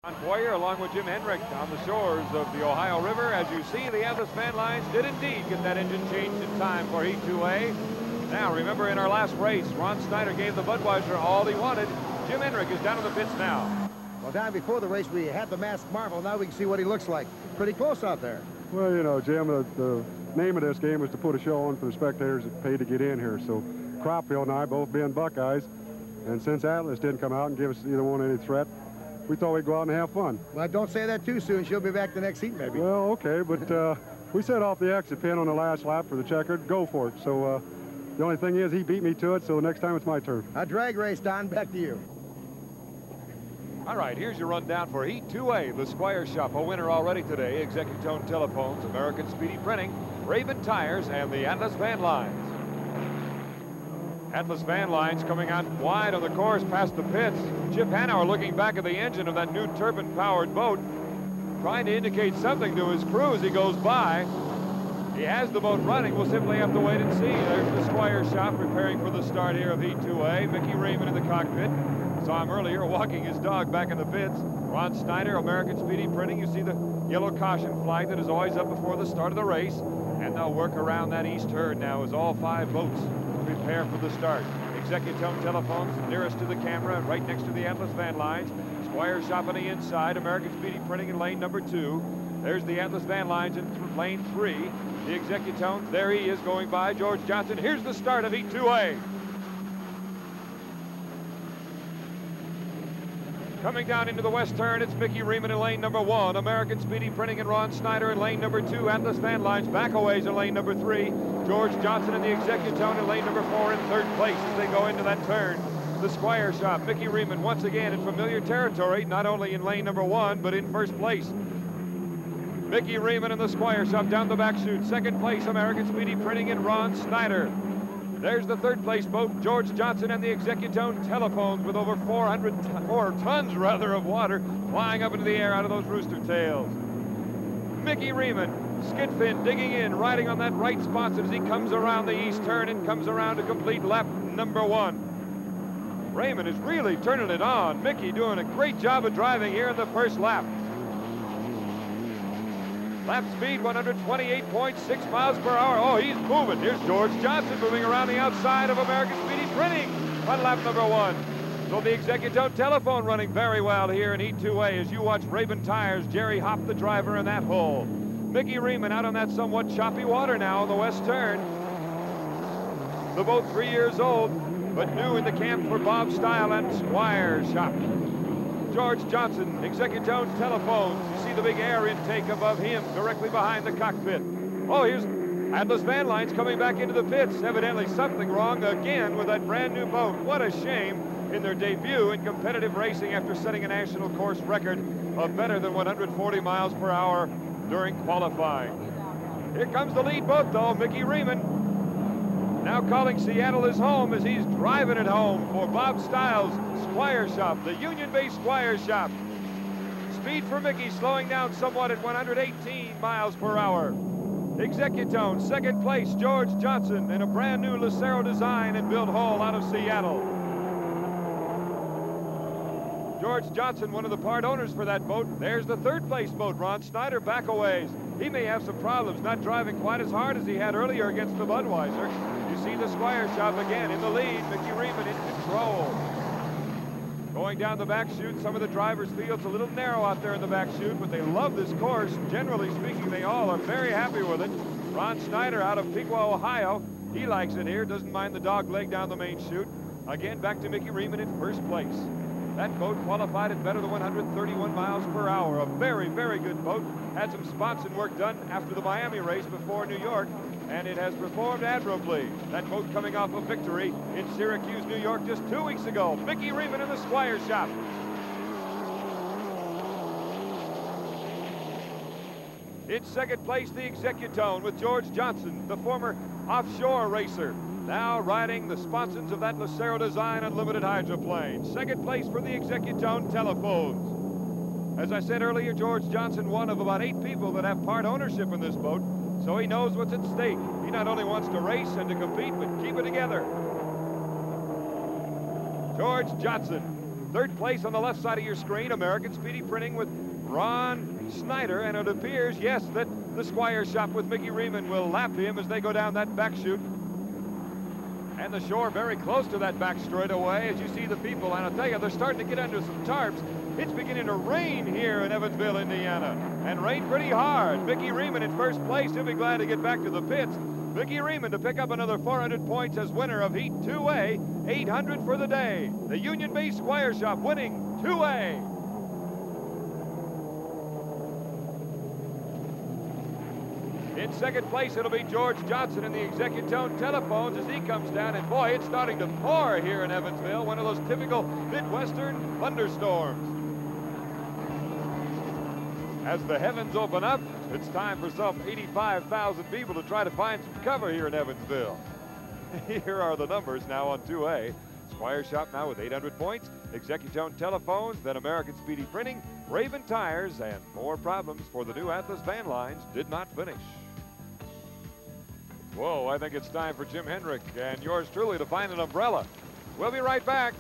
John Boyer along with Jim Hendrick on the shores of the Ohio River. As you see, the Atlas fan lines did indeed get that engine changed in time for Heat 2A. Now, remember in our last race, Ron Snyder gave the Budweiser all he wanted. Jim Hendrick is down in the pits now. Well, Don, before the race, we had the masked marvel. Now we can see what he looks like. Pretty close out there. Well, you know, Jim, the name of this game is to put a show on for the spectators that paid to get in here. So Cropfield and I both being Buckeyes, and since Atlas didn't come out and give us either one any threat, we thought we'd go out and have fun. Well, don't say that too soon. She'll be back the next heat, maybe. Well, okay, but we set off the exit pin on the last lap for the checkered. Go for it. So the only thing is he beat me to it, so the next time it's my turn. A drag race, Don. Back to you. All right, here's your rundown for Heat 2A. The Squire Shop, a winner already today. Executone Telephones, American Speedy Printing, Raven Tires, and the Atlas Van Lines. Atlas Van Lines coming out wide on the course past the pits. Chip Hanauer looking back at the engine of that new turbine-powered boat, trying to indicate something to his crew as he goes by. He has the boat running. We'll simply have to wait and see. There's the Squire Shop preparing for the start here of Heat 2A. Mickey Raymond in the cockpit. Saw him earlier walking his dog back in the pits. Ron Snyder, American Speedy Printing. You see the yellow caution flag that is always up before the start of the race. And they'll work around that east herd now as all 5 boats prepare for the start. Executone Telephones nearest to the camera, right next to the Atlas Van Lines. Squire Shop on the inside. American Speedy Printing in lane number 2. There's the Atlas Van Lines in lane 3. The Executone, there he is going by George Johnson. Here's the start of Heat 2A. Coming down into the west turn, it's Mickey Raymond in lane number 1. American Speedy Printing and Ron Snyder in lane number 2. Atlas Van Lines backaways in lane number 3. George Johnson and the Executone in lane number 4 in third place as they go into that turn. The Squire Shop, Mickey Raymond once again in familiar territory, not only in lane number 1, but in first place. Mickey Raymond and the Squire Shop down the back chute. Second place, American Speedy Printing and Ron Snyder. There's the third place boat, George Johnson and the Executone Telephones with over 4 tons of water flying up into the air out of those rooster tails. Mickey Raymond, skid fin digging in, riding on that right spot as he comes around the east turn and comes around to complete lap number 1. Raymond is really turning it on. Mickey doing a great job of driving here in the first lap. Lap speed 128.6 miles per hour. Oh, he's moving. Here's George Johnson moving around the outside of American Speedy Printing on lap number 1. So the Executone Telephone running very well here in Heat 2A as you watch Raven Tires, Jerry Hopp the driver in that hole. Mickey Raymond out on that somewhat choppy water now on the west turn. The boat 3 years old, but new in the camp for Bob Style and Squire Shop. George Johnson, Executone Telephones. You see the big air intake above him, directly behind the cockpit. Oh, here's Atlas Van Lines coming back into the pits. Evidently something wrong again with that brand new boat. What a shame in their debut in competitive racing after setting a national course record of better than 140 miles per hour during qualifying. Here comes the lead boat, though, Mickey Raymond. Now calling Seattle his home as he's driving it home for Bob Stiles' Squire Shop, the Union-based Squire Shop. Speed for Mickey slowing down somewhat at 118 miles per hour. Executone, second place, George Johnson in a brand new Lucero design and build hull out of Seattle. George Johnson, one of the part owners for that boat. There's the third place boat, Ron Snyder, back a ways. He may have some problems, not driving quite as hard as he had earlier against the Budweiser. You see the Squire Shop again in the lead. Mickey Raymond in control. Going down the back chute, some of the drivers feel it's a little narrow out there in the back chute, but they love this course. Generally speaking, they all are very happy with it. Ron Snyder out of Piqua, Ohio. He likes it here, doesn't mind the dog leg down the main chute. Again, back to Mickey Raymond in first place. That boat qualified at better than 131 miles per hour. A very, very good boat. Had some sponson work done after the Miami race before New York, and it has performed admirably. That boat coming off a victory in Syracuse, New York just 2 weeks ago. Mickey Raymond in the Squire Shop. In second place, the Executone with George Johnson, the former offshore racer. Now riding the sponsons of that Lucero design unlimited hydroplane. Second place for the Executone Telephones. As I said earlier, George Johnson, one of about 8 people that have part ownership in this boat, so he knows what's at stake. He not only wants to race and to compete, but keep it together. George Johnson Third place on the left side of your screen, American Speedy Printing with Ron Snyder, and it appears, yes, that the Squire Shop with Mickey Riemann will lap him as they go down that back chute. And the shore very close to that back straightaway as you see the people, and I'll tell you, they're starting to get under some tarps. It's beginning to rain here in Evansville, Indiana, and rain pretty hard. Mickey Riemann in first place. He'll be glad to get back to the pits. Mickey Riemann to pick up another 400 points as winner of Heat 2A, 800 for the day. The Union B Squire Shop winning 2A. In second place, it'll be George Johnson in the Executone Telephones as he comes down. And boy, it's starting to pour here in Evansville. One of those typical Midwestern thunderstorms. As the heavens open up, it's time for some 85,000 people to try to find some cover here in Evansville. Here are the numbers now on 2A. Squire Shop now with 800 points. Executone Telephones, then American Speedy Printing, Raven Tires, and more problems for the new Atlas van lines did not finish. Whoa, I think it's time for Jim Hendrick and yours truly to find an umbrella. We'll be right back.